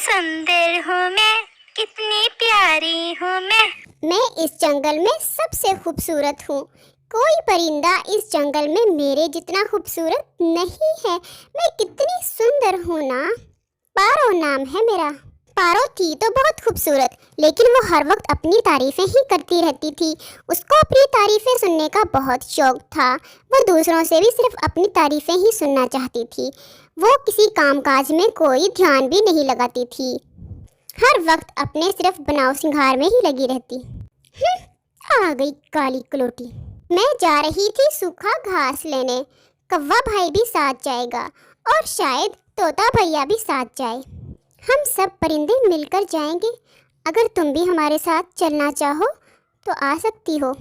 सुंदर हूँ मैं, कितनी प्यारी हूँ मैं इस जंगल में सबसे खूबसूरत हूँ। कोई परिंदा इस जंगल में मेरे जितना खूबसूरत नहीं है। मैं कितनी सुंदर हूँ ना। पारो नाम है मेरा। पारो थी तो बहुत खूबसूरत, लेकिन वो हर वक्त अपनी तारीफें ही करती रहती थी। उसको अपनी तारीफें सुनने का बहुत शौक था। वो दूसरों से भी सिर्फ अपनी तारीफें ही सुनना चाहती थी। वो किसी कामकाज में कोई ध्यान भी नहीं लगाती थी। हर वक्त अपने सिर्फ बनाव सिंगार में ही लगी रहती। आ गई काली कलोटी। मैं जा रही थी सूखा घास लेने। कौवा भाई भी साथ जाएगा और शायद तोता भैया भी साथ जाए। हम सब परिंदे मिलकर जाएंगे। अगर तुम भी हमारे साथ चलना चाहो तो आ सकती हो,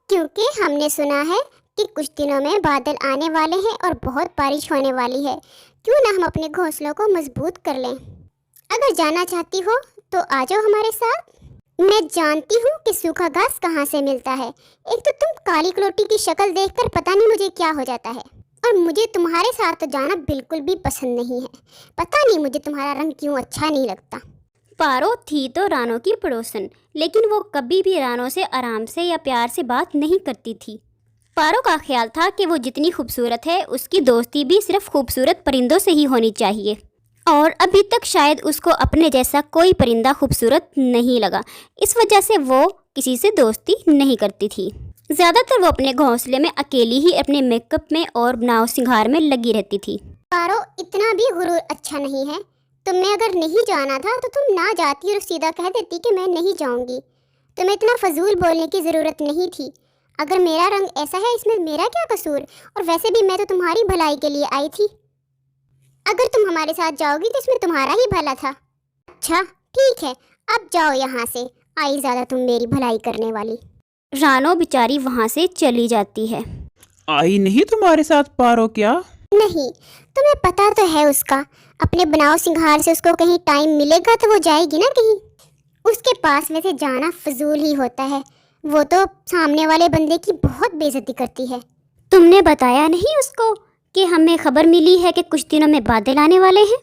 क्योंकि हमने सुना है कि कुछ दिनों में बादल आने वाले हैं और बहुत बारिश होने वाली है। क्यों ना हम अपने घोंसलों को मजबूत कर लें। अगर जाना चाहती हो तो आ जाओ हमारे साथ। मैं जानती हूँ कि सूखा घास कहाँ से मिलता है। एक तो तुम काली कलोटी की शक्ल देखकर पता नहीं मुझे क्या हो जाता है, और मुझे तुम्हारे साथ तो जाना बिल्कुल भी पसंद नहीं है। पता नहीं मुझे तुम्हारा रंग क्यों अच्छा नहीं लगता। पारो थी तो रानो की पड़ोसन, लेकिन वो कभी भी रानो से आराम से या प्यार से बात नहीं करती थी। पारो का ख्याल था कि वो जितनी खूबसूरत है उसकी दोस्ती भी सिर्फ खूबसूरत परिंदों से ही होनी चाहिए, और अभी तक शायद उसको अपने जैसा कोई परिंदा खूबसूरत नहीं लगा। इस वजह से वो किसी से दोस्ती नहीं करती थी। ज़्यादातर वो अपने घोंसले में अकेली ही अपने मेकअप में और बनाव सिंगार में लगी रहती थी। पारो, इतना भी गुरूर अच्छा नहीं है। तुम्हें अगर नहीं जाना था तो तुम ना जाती और सीधा कह देती कि मैं नहीं जाऊंगी। तुम्हें इतना फजूल बोलने की ज़रूरत नहीं थी। अगर मेरा रंग ऐसा है इसमें मेरा क्या कसूर, और वैसे भी मैं तो तुम्हारी भलाई के लिए आई थी। अगर तुम हमारे साथ जाओगी तो इसमें तुम्हारा ही भला था। अच्छा ठीक है, अब जाओ यहाँ से। आई ज़्यादा तुम मेरी भलाई करने वाली। रानो बेचारी वहाँ से चली जाती है। आई नहीं तुम्हारे साथ पारो क्या? नहीं, तुम्हें पता तो है उसका। अपने बनाव सिंगार से उसको कहीं टाइम मिलेगा तो वो जाएगी ना कहीं। उसके पास वैसे जाना फजूल ही होता है। वो तो सामने वाले बंदे की बहुत बेइज्जती करती है। तुमने बताया नहीं उसको कि हमें खबर मिली है कि कुछ दिनों में बादल आने वाले हैं?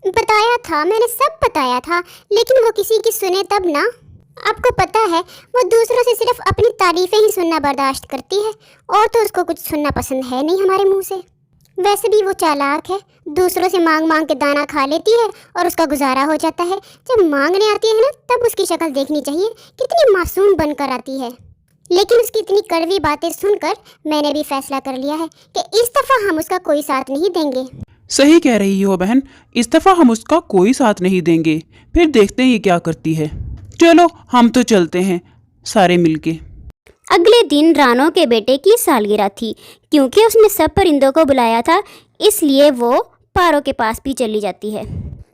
बताया था, मैंने सब बताया था, लेकिन वो किसी की सुने तब ना। आपको पता है वो दूसरों से सिर्फ अपनी तारीफें ही सुनना बर्दाश्त करती है, और तो उसको कुछ सुनना पसंद है नहीं हमारे मुंह से। वैसे भी वो चालाक है, दूसरों से मांग मांग के दाना खा लेती है और उसका गुजारा हो जाता है। जब मांगने आती है ना तब उसकी शक्ल देखनी चाहिए, कितनी मासूम बनकर आती है। लेकिन उसकी इतनी कड़वी बातें सुनकर मैंने भी फैसला कर लिया है कि इस दफ़ा हम उसका कोई साथ नहीं देंगे। सही कह रही हो बहन, इस दफ़ा हम उसका कोई साथ नहीं देंगे। फिर देखते हैं ये क्या करती है। चलो हम तो चलते हैं सारे मिलके। अगले दिन रानो के बेटे की सालगिरह थी। क्योंकि उसने सब परिंदों को बुलाया था, इसलिए वो पारो के पास भी चली जाती है।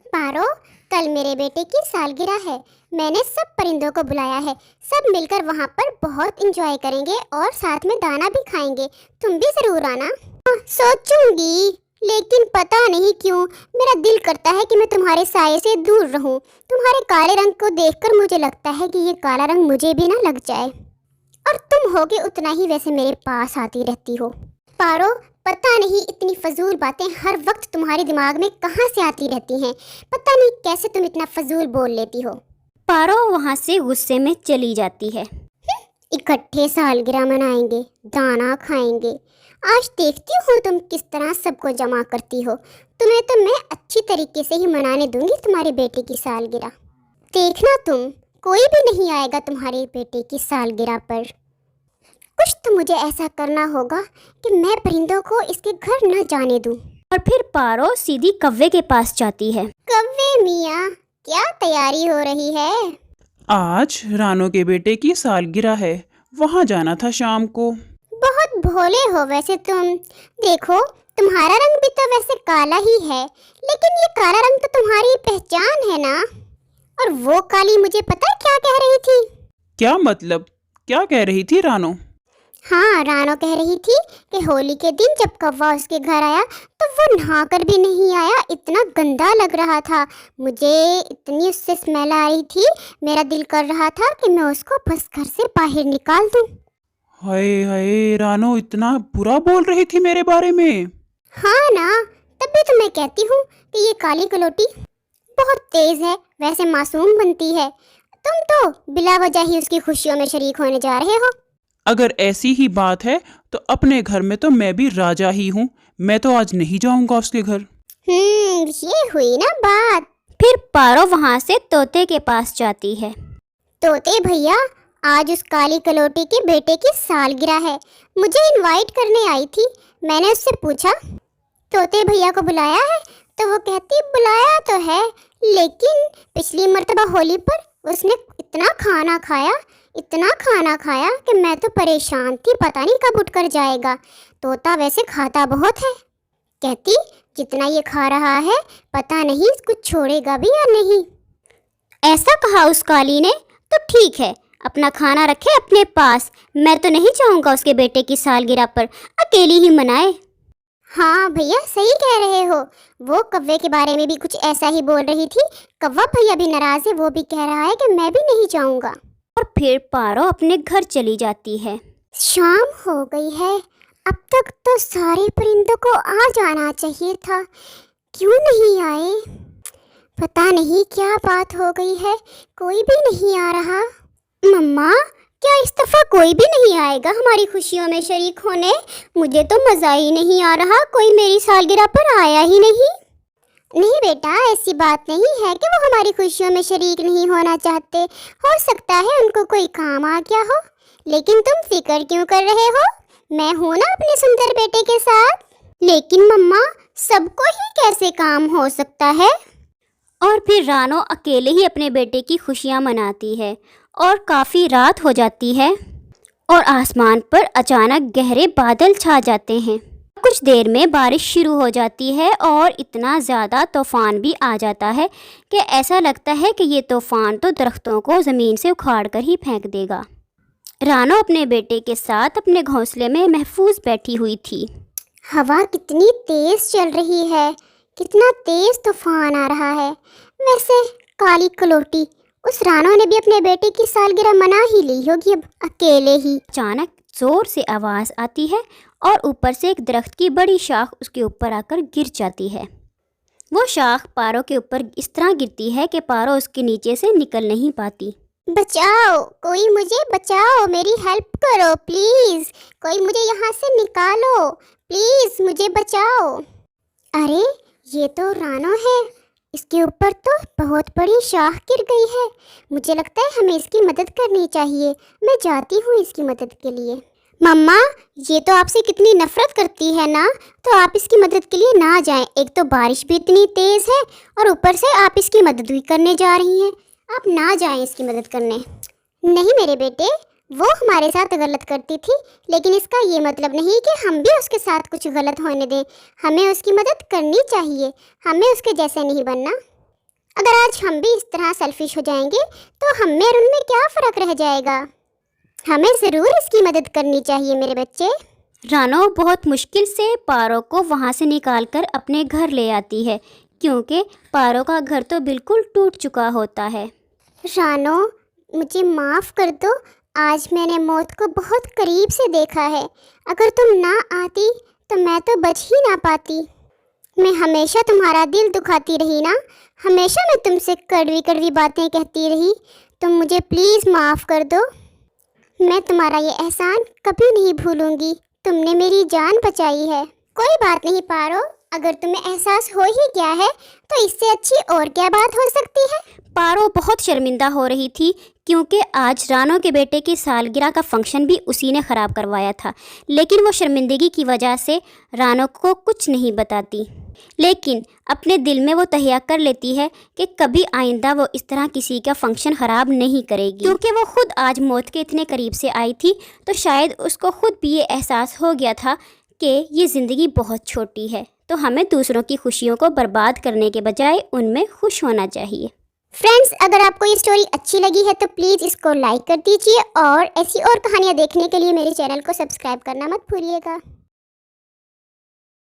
पारो, कल मेरे बेटे की सालगिरह है। मैंने सब परिंदों को बुलाया है। सब मिलकर वहाँ पर बहुत एंजॉय करेंगे और साथ में दाना भी खाएंगे। तुम भी ज़रूर आना। सोचूंगी, लेकिन पता नहीं क्यों मेरा दिल करता है कि मैं तुम्हारे साये से दूर रहूं। तुम्हारे काले रंग को देखकर मुझे लगता है कि ये काला रंग मुझे भी ना लग जाए। और तुम होगे उतना ही वैसे मेरे पास आती रहती हो। पारो, पता नहीं इतनी फजूल बातें हर वक्त तुम्हारे दिमाग में कहाँ से आती रहती हैं। पता नहीं कैसे तुम इतना फजूल बोल लेती हो। पारो वहाँ से गुस्से में चली जाती है। इकट्ठे सालगिरह मनाएंगे, दाना खाएंगे। आज देखती हूँ तुम किस तरह सबको जमा करती हो। तुम्हें तो मैं अच्छी तरीके से ही मनाने दूंगी तुम्हारे बेटे की सालगिरह। देखना तुम, कोई भी नहीं आएगा तुम्हारे बेटे की सालगिरह पर। कुछ तो मुझे ऐसा करना होगा कि मैं परिंदों को इसके घर न जाने दूं। और फिर पारो सीधी कौवे के पास जाती है। कौवे मियाँ, क्या तैयारी हो रही है? आज रानो के बेटे की सालगिरह है, वहाँ जाना था शाम को। बहुत भोले हो वैसे तुम। देखो, तुम्हारा रंग भी तो वैसे काला ही है, लेकिन ये काला रंग तो तुम्हारी पहचान है ना। और वो काली मुझे पता है क्या कह रही थी? क्या मतलब, क्या कह रही थी रानो? हाँ, रानो कह रही थी कि होली के दिन जब कौवा उसके घर आया तो वो नहाकर भी नहीं आया, इतना गंदा लग रहा था। मुझे इतनी उससे स्मेल आ रही थी, मेरा दिल कर रहा था कि मैं उसको बस घर से बाहर निकाल दूं। हाय हाय, रानो इतना बुरा बोल रही थी मेरे बारे में। हाँ ना, तब भी तो मैं कहती हूँ कि ये काली कलोटी बहुत तेज है वैसे मासूम बनती है। तुम तो बिला वजह ही उसकी खुशियों में शरीक होने जा रहे हो। अगर ऐसी ही बात है तो अपने घर में तो मैं भी राजा ही हूँ। मैं तो आज नहीं जाऊंगा उसके घर। ये हुई ना बात। फिर पारो वहाँ से तोते के पास जाती है। तोते भैया, आज उस काली कलोटी के बेटे की सालगिरह है, मुझे इनवाइट करने आई थी। मैंने उससे पूछा तोते भैया को बुलाया है, तो वो कहती बुलाया तो है, लेकिन पिछली मर्तबा होली पर उसने इतना खाना खाया कि मैं तो परेशान थी, पता नहीं कब उठ कर जाएगा। तोता वैसे खाता बहुत है, कहती जितना ये खा रहा है पता नहीं कुछ छोड़ेगा भी या नहीं। ऐसा कहा उस काली ने तो ठीक है, अपना खाना रखे अपने पास। मैं तो नहीं चाहूँगा उसके बेटे की सालगिरह पर अकेली ही मनाए। हाँ भैया, सही कह रहे हो। वो कव्वे के बारे में भी कुछ ऐसा ही बोल रही थी। कव्वा भैया भी नाराज है, वो भी कह रहा है कि मैं भी नहीं जाऊँगा। और फिर पारो अपने घर चली जाती है। शाम हो गई है, अब तक तो सारे परिंदों को आ जाना चाहिए था, क्यों नहीं आए? पता नहीं क्या बात हो गई है, कोई भी नहीं आ रहा। मम्मा, क्या इस दफ़ा कोई भी नहीं आएगा हमारी खुशियों में शरीक होने? मुझे तो मज़ा ही नहीं आ रहा, कोई मेरी सालगिरह पर आया ही नहीं। नहीं बेटा, ऐसी बात नहीं है कि वो हमारी खुशियों में शरीक नहीं होना चाहते। हो सकता है उनको कोई काम आ गया हो, लेकिन तुम फिक्र क्यों कर रहे हो? मैं हूँ ना अपने सुंदर बेटे के साथ। लेकिन मम्मा, सबको ही कैसे काम हो सकता है? और फिर रानो अकेले ही अपने बेटे की खुशियाँ मनाती है और काफ़ी रात हो जाती है और आसमान पर अचानक गहरे बादल छा जाते हैं। कुछ देर में बारिश शुरू हो जाती है और इतना ज़्यादा तूफ़ान भी आ जाता है कि ऐसा लगता है कि ये तूफ़ान तो दरख्तों को ज़मीन से उखाड़ कर ही फेंक देगा। रानो अपने बेटे के साथ अपने घोंसले में महफूज बैठी हुई थी। हवा कितनी तेज़ चल रही है, कितना तेज़ तूफ़ान आ रहा है। वैसे काली कलोटी, उस रानो ने भी अपने बेटे की सालगिरह मना ही ली होगी अब अकेले ही। अचानक ज़ोर से आवाज़ आती है और ऊपर से एक दरख्त की बड़ी शाख उसके ऊपर आकर गिर जाती है। वो शाख पारो के ऊपर इस तरह गिरती है कि पारो उसके नीचे से निकल नहीं पाती। बचाओ, कोई मुझे बचाओ, मेरी हेल्प करो प्लीज़, कोई मुझे यहाँ से निकालो प्लीज़, मुझे बचाओ। अरे ये तो रानो है, इसके ऊपर तो बहुत बड़ी शाख गिर गई है। मुझे लगता है हमें इसकी मदद करनी चाहिए। मैं जाती हूँ इसकी मदद के लिए। मम्मा, ये तो आपसे कितनी नफ़रत करती है ना, तो आप इसकी मदद के लिए ना जाएं। एक तो बारिश भी इतनी तेज़ है और ऊपर से आप इसकी मदद भी करने जा रही हैं। आप ना जाएं इसकी मदद करने। नहीं मेरे बेटे, वो हमारे साथ गलत करती थी, लेकिन इसका ये मतलब नहीं कि हम भी उसके साथ कुछ गलत होने दें। हमें उसकी मदद करनी चाहिए, हमें उसके जैसे नहीं बनना। अगर आज हम भी इस तरह सेल्फिश हो जाएंगे तो हम में और उनमें क्या फ़र्क रह जाएगा? हमें ज़रूर इसकी मदद करनी चाहिए मेरे बच्चे। रानो बहुत मुश्किल से पारो को वहाँ से निकालकर अपने घर ले आती है, क्योंकि पारो का घर तो बिल्कुल टूट चुका होता है। रानो, मुझे माफ़ कर दो, आज मैंने मौत को बहुत करीब से देखा है। अगर तुम ना आती तो मैं तो बच ही ना पाती। मैं हमेशा तुम्हारा दिल दुखाती रही ना, हमेशा मैं तुमसे कड़वी कड़वी बातें कहती रही। तुम मुझे प्लीज़ माफ़ कर दो। मैं तुम्हारा ये एहसान कभी नहीं भूलूंगी। तुमने मेरी जान बचाई है। कोई बात नहीं पारो, अगर तुम्हें एहसास हो ही गया है तो इससे अच्छी और क्या बात हो सकती है? पारो बहुत शर्मिंदा हो रही थी, क्योंकि आज रानो के बेटे की सालगिरह का फंक्शन भी उसी ने ख़राब करवाया था। लेकिन वो शर्मिंदगी की वजह से रानो को कुछ नहीं बताती, लेकिन अपने दिल में वो तहैया कर लेती है कि कभी आइंदा वो इस तरह किसी का फंक्शन ख़राब नहीं करेगी। क्योंकि वो खुद आज मौत के इतने करीब से आई थी, तो शायद उसको खुद भी ये एहसास हो गया था कि ये ज़िंदगी बहुत छोटी है, तो हमें दूसरों की खुशियों को बर्बाद करने के बजाय उनमें खुश होना चाहिए। फ्रेंड्स, अगर आपको ये स्टोरी अच्छी लगी है तो प्लीज़ इसको लाइक कर दीजिए और ऐसी और कहानियाँ देखने के लिए मेरे चैनल को सब्सक्राइब करना मत भूलिएगा।